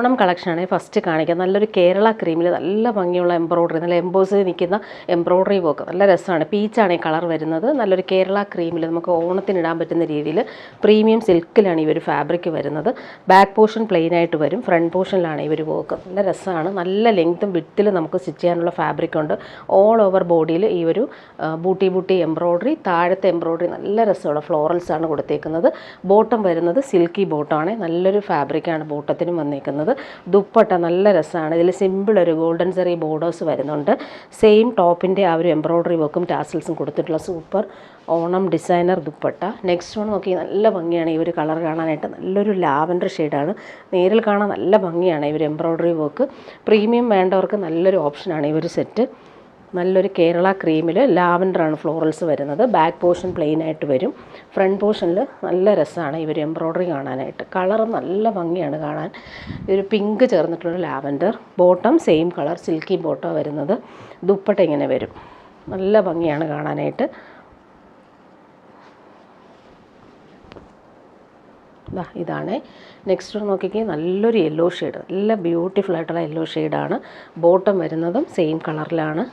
ഓണം കളക്ഷനാണ് ഫസ്റ്റ് കാണിക്കുക. നല്ലൊരു കേരള ക്രീമിൽ നല്ല ഭംഗിയുള്ള എംബ്രോയ്ഡറി, നല്ല എംബോസ് നിൽക്കുന്ന എംബ്രോയ്ഡറി വർക്ക്, നല്ല രസമാണ്. പീച്ചാണ് ഈ കളർ വരുന്നത്. നല്ലൊരു കേരള ക്രീമിൽ നമുക്ക് ഓണത്തിന് ഇടാൻ പറ്റുന്ന രീതിയിൽ പ്രീമിയം സിൽക്കിലാണ് ഈ ഒരു ഫാബ്രിക് വരുന്നത്. ബാക്ക് പോർഷൻ പ്ലെയിൻ ആയിട്ട് വരും, ഫ്രണ്ട് പോർഷനിലാണ് ഈ ഒരു വർക്ക്. നല്ല രസമാണ്. നല്ല ലെങ്ത്തും വിഡ്ത്തിലും നമുക്ക് സ്റ്റിച്ച് ചെയ്യാനുള്ള ഫാബ്രിക് ഉണ്ട്. ഓൾ ഓവർ ബോഡിയിൽ ഈ ഒരു ബൂട്ടി എംബ്രോയ്ഡറി, താഴത്തെ എംബ്രോയ്ഡറി നല്ല രസമുള്ള ഫ്ലോറൽസ് ആണ് കൊടുത്തേക്കുന്നത്. ബോട്ടം വരുന്നത് സിൽക്കി ബോട്ടമാണ്. നല്ലൊരു ഫാബ്രിക്കാണ് ബോട്ടത്തിനും വന്നേക്കുന്നത്. ദുപ്പട്ട നല്ല രസമാണ്. ഇതിൽ സിമ്പിൾ ഒരു ഗോൾഡൻ സെറി ബോർഡേഴ്സ് വരുന്നുണ്ട്. സെയിം ടോപ്പിൻ്റെ ആ ഒരു എംബ്രോയ്ഡറി വർക്കും ടാസൽസും കൊടുത്തിട്ടുള്ള super Onam designer dupatta. Next one നോക്കി, നല്ല ഭംഗിയാണ് ഈ ഒരു കളർ കാണാനായിട്ട്. നല്ലൊരു ലാവൻഡർ ഷെയ്ഡാണ്. നേരിൽ കാണാൻ നല്ല ഭംഗിയാണ് ഈ ഒരു എംബ്രോയ്ഡറി വർക്ക്. പ്രീമിയം വേണ്ടവർക്ക് നല്ലൊരു ഓപ്ഷനാണ് ഈ ഒരു സെറ്റ്. നല്ലൊരു കേരള ക്രീമിൽ ലാവൻഡറാണ് ഫ്ലോറൽസ് വരുന്നത്. ബാക്ക് പോർഷൻ പ്ലെയിൻ ആയിട്ട് വരും. ഫ്രണ്ട് പോർഷനിൽ നല്ല രസമാണ് ഈ ഒരു എംബ്രോയ്ഡറി കാണാനായിട്ട്. കളറും നല്ല ഭംഗിയാണ് കാണാൻ. ഒരു പിങ്ക് ചേർന്നിട്ടുള്ള lavender. Bottom same colour silky bottom വരുന്നത്. ദുപ്പട്ട ഇങ്ങനെ വരും. നല്ല ഭംഗിയാണ് കാണാനായിട്ട്. ഇതാണ് നെക്സ്റ്റ് നോക്കിക്കേ. നല്ലൊരു യെല്ലോ ഷെയ്ഡ്, നല്ല ബ്യൂട്ടിഫുൾ ആയിട്ടുള്ള യെല്ലോ ഷെയ്ഡാണ്. ബോട്ടം വരുന്നതും സെയിം കളറിലാണ്.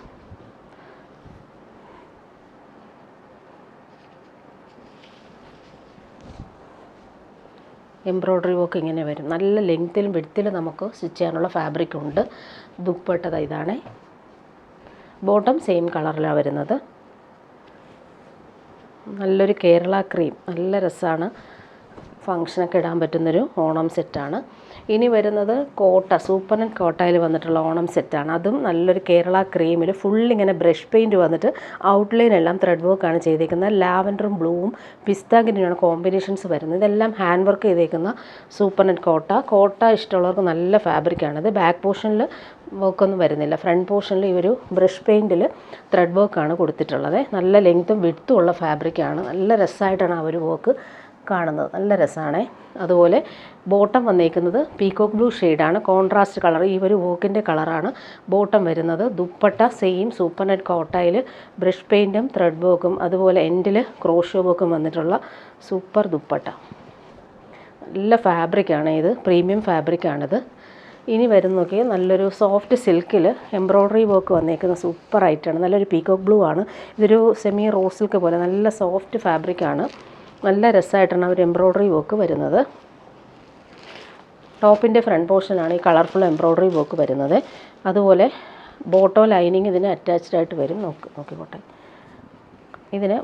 എംബ്രോയ്ഡറി വർക്ക് ഇങ്ങനെ വരും. നല്ല ലെങ്ത്തിലും വിഡ്ത്തിലും നമുക്ക് സ്റ്റിച്ച് ചെയ്യാനുള്ള ഫാബ്രിക് ഉണ്ട്. ദുപ്പട്ട ഇതാണ്. ബോട്ടം സെയിം കളറിലാണ് വരുന്നത്. നല്ലൊരു കേരള ക്രീം, നല്ല രസമാണ്. ഫങ്ഷനൊക്കെ ഇടാൻ പറ്റുന്നൊരു ഓണം സെറ്റാണ്. ഇനി വരുന്നത് കോട്ട, സൂപ്പർ നെറ്റ് കോട്ടയിൽ വന്നിട്ടുള്ള ഓണം സെറ്റാണ്. അതും നല്ലൊരു കേരള ക്രീമിൽ ഫുള്ളിങ്ങനെ ബ്രഷ് പെയിൻറ്റ് വന്നിട്ട് ഔട്ട്ലൈൻ എല്ലാം ത്രെഡ് വർക്കാണ് ചെയ്തേക്കുന്നത്. ലാവൻഡറും ബ്ലൂവും പിസ്ത ഗ്രീനുമാണ് കോമ്പിനേഷൻസ് വരുന്നത്. ഇതെല്ലാം ഹാൻഡ് വർക്ക് ചെയ്തേക്കുന്ന സൂപ്പർ നെറ്റ് കോട്ട. കോട്ട ഇഷ്ടമുള്ളവർക്ക് നല്ല ഫാബ്രിക്കാണിത്. ബാക്ക് പോർഷനിൽ വർക്കൊന്നും വരുന്നില്ല. ഫ്രണ്ട് പോർഷനിൽ ഈ ഒരു ബ്രഷ് പെയിൻറ്റിൽ ത്രെഡ് വർക്കാണ് കൊടുത്തിട്ടുള്ളത്. നല്ല ലെങ്ത്തും വിഡ്ത്തും ഉള്ള ഫാബ്രിക്കാണ്. നല്ല രസമായിട്ടാണ് ആ ഒരു വർക്ക് കാണുന്നത്. നല്ല രസമാണ്. അതുപോലെ ബോട്ടം വന്നേക്കുന്നത് പീകോക്ക് ബ്ലൂ ഷെയ്ഡാണ്. കോൺട്രാസ്റ്റ് കളർ ഈ ഒരു വോക്കിൻ്റെ കളറാണ് ബോട്ടം വരുന്നത്. ദുപ്പട്ട സെയിം സൂപ്പർ നെറ്റ് കോട്ടയിൽ ബ്രഷ് പെയിൻറ്റും ത്രെഡ് വർക്കും അതുപോലെ എൻഡിൽ ക്രോഷോ വർക്കും വന്നിട്ടുള്ള സൂപ്പർ ദുപ്പട്ട. നല്ല ഫാബ്രിക്കാണ് ഇത്, പ്രീമിയം ഫാബ്രിക്കാണിത്. ഇനി വരുന്ന നോക്കിയാൽ നല്ലൊരു സോഫ്റ്റ് സിൽക്കിൽ എംബ്രോയ്ഡറി വർക്ക് വന്നേക്കുന്ന സൂപ്പറായിട്ടാണ്. നല്ലൊരു പീകോക്ക് ബ്ലൂ ആണ്. ഇതൊരു സെമി റോസ് സിൽക്ക് പോലെ നല്ല സോഫ്റ്റ് ഫാബ്രിക്കാണ്. നല്ല രസമായിട്ടാണ് ഒരു എംബ്രോയ്ഡറി വർക്ക് വരുന്നത്. ടോപ്പിൻ്റെ ഫ്രണ്ട് പോർഷനാണ് ഈ കളർഫുൾ എംബ്രോയ്ഡറി വർക്ക് വരുന്നത്. അതുപോലെ ബോട്ടോ ലൈനിങ് ഇതിന് അറ്റാച്ച്ഡ് ആയിട്ട് വരും. നോക്കിക്കോട്ടെ. ഇതിന്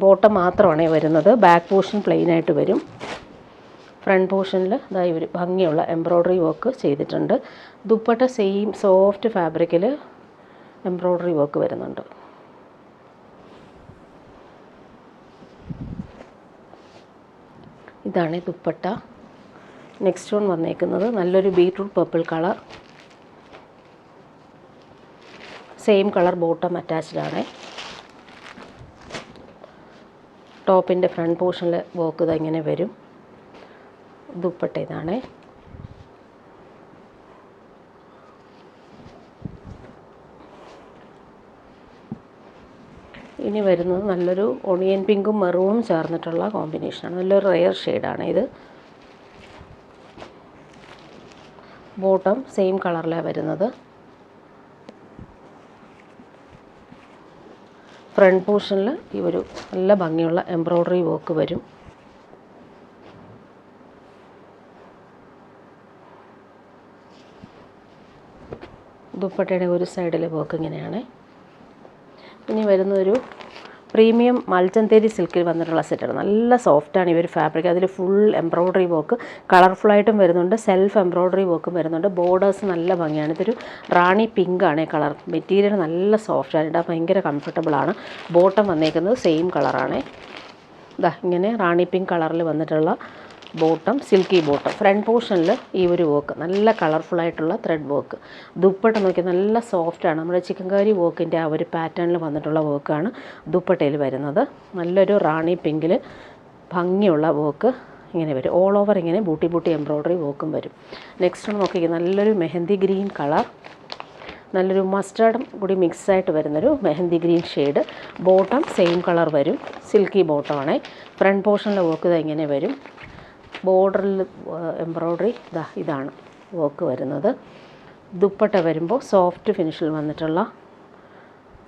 ബോട്ടം മാത്രമാണ് വരുന്നത്. ബാക്ക് പോർഷൻ പ്ലെയിൻ ആയിട്ട് വരും. ഫ്രണ്ട് പോർഷനിൽ ഇതായി ഒരു ഭംഗിയുള്ള എംബ്രോയ്ഡറി വർക്ക് ചെയ്തിട്ടുണ്ട്. ദുപ്പട്ട സെയിം സോഫ്റ്റ് ഫാബ്രിക്കിൽ എംബ്രോയ്ഡറി വർക്ക് വരുന്നുണ്ട്. ഇതാണ് ദുപ്പട്ട. നെക്സ്റ്റ് വൺ വന്നേക്കുന്നത് നല്ലൊരു beetroot purple colour. Same colour bottom attached ആണ്. ടോപ്പിൻ്റെ ഫ്രണ്ട് പോർഷനിൽ വർക്ക് ഇത് ഇങ്ങനെ വരും. ദുപ്പട്ട ഇതാണ്. ഇനി വരുന്നത് നല്ലൊരു ഓണിയൻ പിങ്കും മെറൂണും ചേർന്നിട്ടുള്ള കോമ്പിനേഷനാണ്. നല്ലൊരു റെയർ ഷെയ്ഡാണ് ഇത്. ബോട്ടം സെയിം കളറിലാണ് വരുന്നത്. ഫ്രണ്ട് പോർഷനിൽ ഈ ഒരു നല്ല ഭംഗിയുള്ള എംബ്രോയ്ഡറി വർക്ക് വരും. ദുപ്പട്ടയുടെ ഒരു സൈഡിലെ വർക്ക് ഇങ്ങനെയാണ്. ഇനി വരുന്നൊരു പ്രീമിയം മൽച്ചന്തേരി സിൽക്കിൽ വന്നിട്ടുള്ള സെറ്റാണ്. നല്ല സോഫ്റ്റാണ് ഈ ഒരു ഫാബ്രിക്. അതിൽ ഫുൾ എംബ്രോയ്ഡറി വർക്ക് കളർഫുള്ളായിട്ടും വരുന്നുണ്ട്, സെൽഫ് എംബ്രോയ്ഡറി വർക്കും വരുന്നുണ്ട്. ബോർഡേഴ്സ് നല്ല ഭംഗിയാണ്. ഇതൊരു റാണി പിങ്കാണ് കളർ. മെറ്റീരിയൽ നല്ല സോഫ്റ്റാണ്, ഇടാൻ ഭയങ്കര കംഫർട്ടബിളാണ്. ബോട്ടം വന്നേക്കുന്നത് സെയിം കളറാണ്. ഇങ്ങനെ റാണി പിങ്ക് കളറിൽ വന്നിട്ടുള്ള ബോട്ടം, സിൽക്കി ബോട്ടം. ഫ്രണ്ട് പോർഷനിൽ ഈ ഒരു വർക്ക് നല്ല കളർഫുള്ളായിട്ടുള്ള ത്രെഡ് വർക്ക്. ദുപ്പട്ട നോക്കി നല്ല സോഫ്റ്റാണ്. നമ്മുടെ ചിക്കൻ കറി വർക്കിൻ്റെ ആ ഒരു പാറ്റേണിൽ വന്നിട്ടുള്ള വർക്കാണ് ദുപ്പട്ടയിൽ വരുന്നത്. നല്ലൊരു റാണി പിങ്കിൽ ഭംഗിയുള്ള വർക്ക് ഇങ്ങനെ വരും. ഓൾ ഓവർ ഇങ്ങനെ ബൂട്ടി എംബ്രോയ്ഡറി വർക്കും വരും. നെക്സ്റ്റ് നോക്കിക്കുക, നല്ലൊരു മെഹന്തി ഗ്രീൻ കളർ. നല്ലൊരു മസ്റ്റാർഡും കൂടി മിക്സായിട്ട് വരുന്നൊരു mehndi green shade. Bottom same colour വരും, സിൽക്കി ബോട്ടമാണ്. ഫ്രണ്ട് പോർഷനിലെ വർക്ക് ഇങ്ങനെ വരും. ബോർഡറിൽ എംബ്രോയ്ഡറി ഇതാണ്. വർക്ക് വരുന്നത്. ദുപ്പട്ട വരുമ്പോൾ സോഫ്റ്റ് ഫിനിഷിൽ വന്നിട്ടുള്ള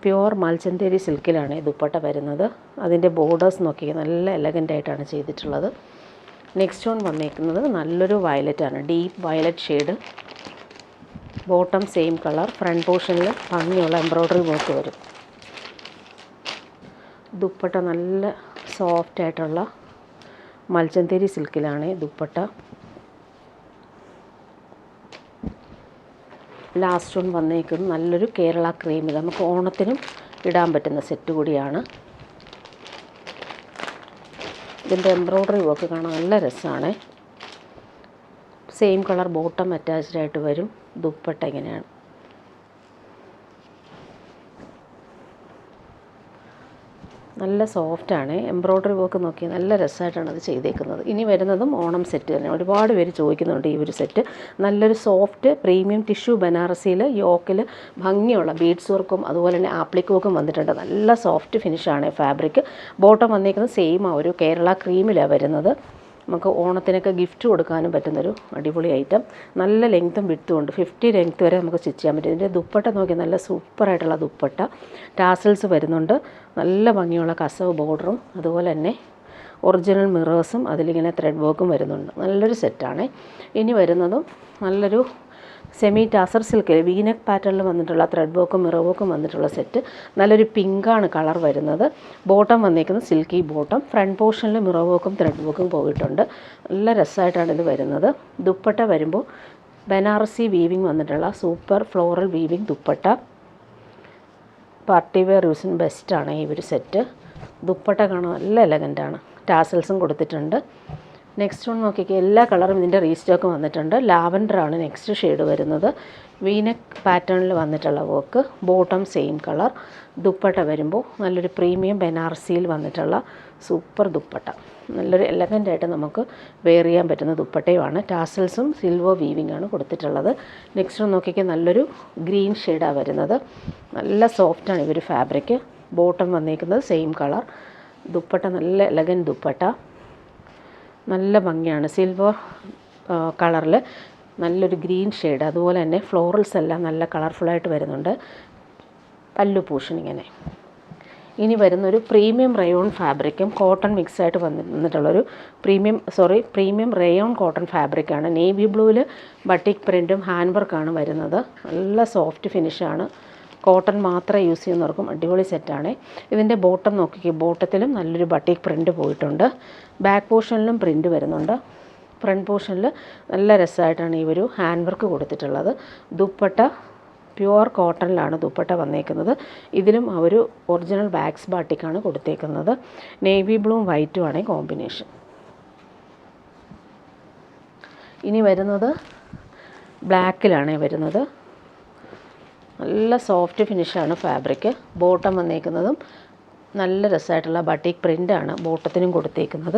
പ്യുവർ മൽച്ചന്തേരി സിൽക്കിലാണ് ദുപ്പട്ട വരുന്നത്. അതിൻ്റെ ബോർഡേഴ്സ് നോക്കി നല്ല എലഗൻ്റായിട്ടാണ് ചെയ്തിട്ടുള്ളത്. നെക്സ്റ്റ് വൺ വന്നേക്കുന്നത് നല്ലൊരു വയലറ്റാണ്, deep violet shade. Bottom same colour. Front പോർഷനിൽ ഭംഗിയുള്ള എംബ്രോയ്ഡറി വർക്ക് വരും. ദുപ്പട്ട നല്ല സോഫ്റ്റായിട്ടുള്ള മൽച്ചന്തേരി സിൽക്കിലാണ് ദുപ്പട്ട. ലാസ്റ്റ് വൺ വന്നേക്കുന്നത് നല്ലൊരു കേരള ക്രീമിൽ നമുക്ക് ഓണത്തിനും ഇടാൻ പറ്റുന്ന സെറ്റ് കൂടിയാണ്. ഇതിൻ്റെ എംബ്രോയ്ഡറി വർക്ക് കാണാൻ നല്ല രസമാണ്. സെയിം കളർ ബോട്ടം അറ്റാച്ച്ഡ് ആയിട്ട് വരും. ദുപ്പട്ട ഇങ്ങനെയാണ്. നല്ല സോഫ്റ്റാണ്. എംബ്രോയ്ഡറി വർക്ക് നോക്കി നല്ല രസമായിട്ടാണ് അത് ചെയ്തേക്കുന്നത്. ഇനി വരുന്നതും ഓണം സെറ്റ് തന്നെ. ഒരുപാട് പേര് ചോദിക്കുന്നുണ്ട് ഈ ഒരു സെറ്റ്. നല്ലൊരു സോഫ്റ്റ് പ്രീമിയം ടിഷ്യൂ ബനാറസിയിൽ യോക്കിൽ ഭംഗിയുള്ള ബീഡ്സ് വർക്കും അതുപോലെ തന്നെ ആപ്ലിക് വർക്കും വന്നിട്ടുണ്ട്. നല്ല സോഫ്റ്റ് ഫിനിഷാണ് ഫാബ്രിക്. ബോട്ടം വന്നേക്കുന്നത് സെയിം ആ ഒരു കേരള ക്രീമിലാണ് വരുന്നത്. നമുക്ക് ഓണത്തിനൊക്കെ ഗിഫ്റ്റ് കൊടുക്കാനും പറ്റുന്നൊരു അടിപൊളി ഐറ്റം. നല്ല ലെങ്ത്തും വിഡ്ത്തും ഉണ്ട്. 50 ലെങ്ത്ത് വരെ നമുക്ക് സ്റ്റിച്ച് ചെയ്യാൻ പറ്റും. ഇതിൻ്റെ ദുപ്പട്ട നോക്കി നല്ല സൂപ്പറായിട്ടുള്ള ദുപ്പട്ട. ടാസൽസ് വരുന്നുണ്ട്. നല്ല ഭംഗിയുള്ള കസവ് ബോർഡറും അതുപോലെ തന്നെ ഒറിജിനൽ മിറേഴ്സും അതിലിങ്ങനെ ത്രെഡ് വർക്കും വരുന്നുണ്ട്. നല്ലൊരു സെറ്റാണ്. ഇനി വരുന്നതും നല്ലൊരു സെമി ടാസർ സിൽക്കിൽ വീനക്ക് പാറ്റേണിൽ വന്നിട്ടുള്ള ത്രെഡ് വർക്കും മിറർ വർക്കും വന്നിട്ടുള്ള സെറ്റ്. നല്ലൊരു പിങ്കാണ് കളർ വരുന്നത്. ബോട്ടം വന്നേക്കുന്നത് സിൽക്കി ബോട്ടം. ഫ്രണ്ട് പോർഷനിൽ മിറർ വർക്കും ത്രെഡ് വർക്കും പോയിട്ടുണ്ട്. നല്ല രസമായിട്ടാണ് ഇത് വരുന്നത്. ദുപ്പട്ട വരുമ്പോൾ ബനാറസി വീവിങ് വന്നിട്ടുള്ള super floral weaving dupatta. Party wear യൂസിന് ബെസ്റ്റാണ് ഈ ഒരു സെറ്റ്. ദുപ്പട്ട കാണാൻ നല്ല എലഗൻ്റാണ്. ടാസൽസും കൊടുത്തിട്ടുണ്ട്. നെക്സ്റ്റ് വൺ നോക്കിക്കുക. എല്ലാ കളറും ഇതിൻ്റെ റീസ്റ്റോക്ക് വന്നിട്ടുണ്ട്. ലാവൻഡറാണ് നെക്സ്റ്റ് ഷെയ്ഡ് വരുന്നത്. വീനക്ക് പാറ്റേണിൽ വന്നിട്ടുള്ള work. Bottom same colour. Dupatta വരുമ്പോൾ നല്ലൊരു പ്രീമിയം ബനാറസിയിൽ വന്നിട്ടുള്ള സൂപ്പർ ദുപ്പട്ട. നല്ലൊരു എലഗൻ്റായിട്ട് നമുക്ക് വെയർ ചെയ്യാൻ പറ്റുന്ന ദുപ്പട്ടയുമാണ്. ടാസൽസും സിൽവർ വീവിംഗ് ആണ് കൊടുത്തിട്ടുള്ളത്. നെക്സ്റ്റ് വൺ നോക്കിക്കുക. നല്ലൊരു ഗ്രീൻ ഷെയ്ഡാണ് വരുന്നത്. നല്ല സോഫ്റ്റാണ് ഇവർ ഫാബ്രിക്. ബോട്ടം വന്നേക്കുന്നത് സെയിം കളർ. ദുപ്പട്ട നല്ല എലഗൻറ്റ് ദുപ്പട്ട. നല്ല ഭംഗിയാണ്. സിൽവർ കളറിൽ നല്ലൊരു ഗ്രീൻ ഷെയ്ഡ്. അതുപോലെ തന്നെ ഫ്ലോറൽസ് എല്ലാം നല്ല കളർഫുള്ളായിട്ട് വരുന്നുണ്ട്. പല്ലു പോർഷൻ ഇങ്ങനെ. ഇനി വരുന്നൊരു പ്രീമിയം റയോൺ ഫാബ്രിക്കും കോട്ടൺ മിക്സായിട്ട് വന്നിട്ടുള്ളൊരു പ്രീമിയം റയോൺ കോട്ടൺ ഫാബ്രിക്കാണ്. നേവി ബ്ലൂവിൽ ബട്ടിക് പ്രിൻറ്റും ഹാൻഡ് വർക്കാണ് വരുന്നത്. നല്ല സോഫ്റ്റ് ഫിനിഷാണ്. കോട്ടൺ മാത്രമേ യൂസ് ചെയ്യുന്നവർക്കും അടിപൊളി സെറ്റാണ്. ഇതിൻ്റെ ബോട്ടം നോക്കിക്കുക. ബോട്ടത്തിലും നല്ലൊരു ബട്ടിക് പ്രിൻറ്റ് പോയിട്ടുണ്ട്. ബാക്ക് പോർഷനിലും പ്രിൻറ്റ് വരുന്നുണ്ട്. ഫ്രണ്ട് പോർഷനിൽ നല്ല രസമായിട്ടാണ് ഈ ഒരു ഹാൻഡ് വർക്ക് കൊടുത്തിട്ടുള്ളത്. ദുപ്പട്ട പ്യുവർ കോട്ടണിലാണ് ദുപ്പട്ട വന്നേക്കുന്നത്. ഇതിലും ആ ഒരു ഒറിജിനൽ വാക്സ് ബാട്ടിക്കാണ് കൊടുത്തേക്കുന്നത്. നേവി ബ്ലൂവും വൈറ്റും ആണ് കോമ്പിനേഷൻ. ഇനി വരുന്നത് ബ്ലാക്കിലാണ് വരുന്നത്. നല്ല സോഫ്റ്റ് ഫിനിഷാണ് ഫാബ്രിക്. ബോട്ടം വന്നേക്കുന്നതും നല്ല രസമായിട്ടുള്ള ബട്ടിക് പ്രിൻ്റാണ് ബോട്ടത്തിനും കൊടുത്തേക്കുന്നത്.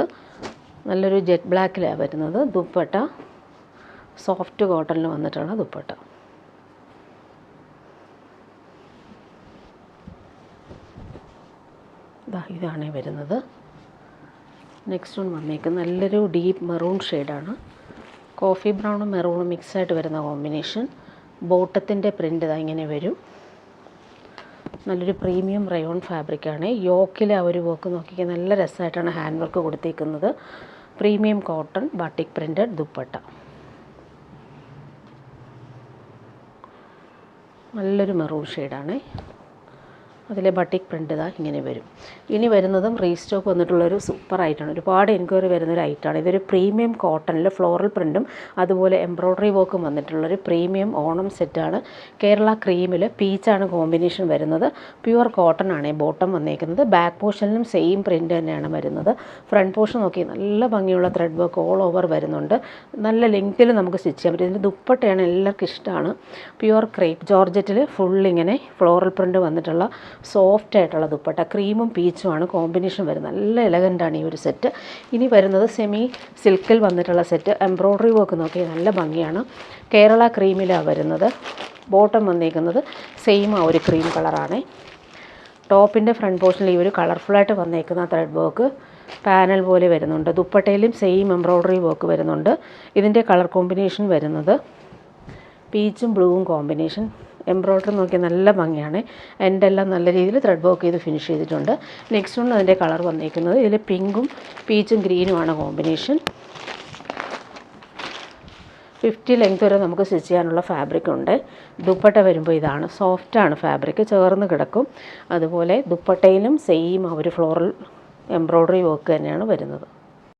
നല്ലൊരു ജെറ്റ് ബ്ലാക്കിലാണ് വരുന്നത്. ദുപ്പട്ട സോഫ്റ്റ് കോട്ടണിൽ വന്നിട്ടുള്ള ദുപ്പട്ട. ഇതാണ് വരുന്നത്. നെക്സ്റ്റ് വൺ വന്നേക്കുന്നത് നല്ലൊരു ഡീപ്പ് മെറൂൺ ഷെയ്ഡാണ്. കോഫി ബ്രൗണും മെറൂണും മിക്സായിട്ട് വരുന്ന കോമ്പിനേഷൻ. ബോട്ടത്തിൻ്റെ പ്രിൻ്റ് ഇങ്ങനെ വരും. നല്ലൊരു പ്രീമിയം റയോൺ ഫാബ്രിക്കാണ്. യോക്കിൽ ആ ഒരു വർക്ക് നോക്കിയാൽ നല്ല രസമായിട്ടാണ് ഹാൻഡ് വർക്ക് കൊടുത്തേക്കുന്നത്. Premium cotton batik printed dupatta. നല്ലൊരു മെറൂൺ ഷെയ്ഡാണ്. അതിലെ ബട്ടിക് പ്രിൻ്റ് ഇങ്ങനെ വരും. ഇനി വരുന്നതും റീസ്റ്റോക്ക് വന്നിട്ടുള്ളൊരു സൂപ്പർ ഐറ്റമാണ്. ഒരുപാട് എൻക്വയറി വരുന്നൊരു ഐറ്റമാണ്. ഇതൊരു പ്രീമിയം കോട്ടണിൽ ഫ്ലോറൽ പ്രിൻറ്റും അതുപോലെ എംബ്രോയ്ഡറി വർക്കും വന്നിട്ടുള്ളൊരു പ്രീമിയം ഓണം സെറ്റാണ്. കേരള ക്രീമിൽ പീച്ചാണ് കോമ്പിനേഷൻ വരുന്നത്. പ്യുവർ കോട്ടൺ ആണ് ബോട്ടം വന്നേക്കുന്നത്. ബാക്ക് പോർഷനിലും സെയിം പ്രിൻറ്റ് തന്നെയാണ് വരുന്നത്. ഫ്രണ്ട് പോർഷൻ നോക്കി നല്ല ഭംഗിയുള്ള ത്രെഡ് വർക്ക് ഓൾ ഓവർ വരുന്നുണ്ട്. നല്ല ലെങ്ത്തിൽ നമുക്ക് സ്റ്റിച്ച് ചെയ്യാൻ പറ്റും. ഇതിൻ്റെ ദുപ്പട്ടയാണ് എല്ലാവർക്കും ഇഷ്ടമാണ്. പ്യുവർ ക്രേപ്പ് ജോർജറ്റിൽ ഫുള്ളിങ്ങനെ ഫ്ലോറൽ പ്രിൻറ്റ് വന്നിട്ടുള്ള സോഫ്റ്റ് ആയിട്ടുള്ള ദുപ്പട്ട. ക്രീമും പീച്ചുമാണ് കോമ്പിനേഷൻ വരുന്നത്. നല്ല എലഗൻ്റാണ് ഈ ഒരു സെറ്റ്. ഇനി വരുന്നത് സെമി സിൽക്കിൽ വന്നിട്ടുള്ള സെറ്റ്. എംബ്രോയ്ഡറി വർക്ക് നോക്കി നല്ല ഭംഗിയാണ്. കേരള ക്രീമിലാണ് വരുന്നത്. ബോട്ടം വന്നേക്കുന്നത് സെയിം ആ ഒരു ക്രീം കളറാണ്. ടോപ്പിൻ്റെ ഫ്രണ്ട് പോർഷനിൽ ഈ ഒരു കളർഫുള്ളായിട്ട് വന്നേക്കുന്ന ത്രെഡ് വർക്ക് പാനൽ പോലെ വരുന്നുണ്ട്. ദുപ്പട്ടയിലും സെയിം എംബ്രോയ്ഡറി വർക്ക് വരുന്നുണ്ട്. ഇതിൻ്റെ കളർ കോമ്പിനേഷൻ വരുന്നത് പീച്ചും ബ്ലൂവും കോമ്പിനേഷൻ. എംബ്രോയ്ഡറി നോക്കിയാൽ നല്ല ഭംഗിയാണ്. എൻ്റെ എല്ലാം നല്ല രീതിയിൽ ത്രെഡ് വർക്ക് ചെയ്ത് ഫിനിഷ് ചെയ്തിട്ടുണ്ട്. നെക്സ്റ്റ് വൺ അതിൻ്റെ കളർ വന്നിരിക്കുന്നത് ഇതിൽ പിങ്കും പീച്ചും ഗ്രീനുമാണ് കോമ്പിനേഷൻ. 50 ലെങ്ത് വരെ നമുക്ക് സ്റ്റിച്ച് ചെയ്യാനുള്ള ഫാബ്രിക് ഉണ്ട്. ദുപ്പട്ട വരുമ്പോൾ ഇതാണ്, സോഫ്റ്റാണ് ഫാബ്രിക്, ചേർന്ന് കിടക്കും. അതുപോലെ ദുപ്പട്ടയിലും സെയിം ആ ഒരു ഫ്ലോറൽ എംബ്രോയ്ഡറി വർക്ക് തന്നെയാണ് വരുന്നത്.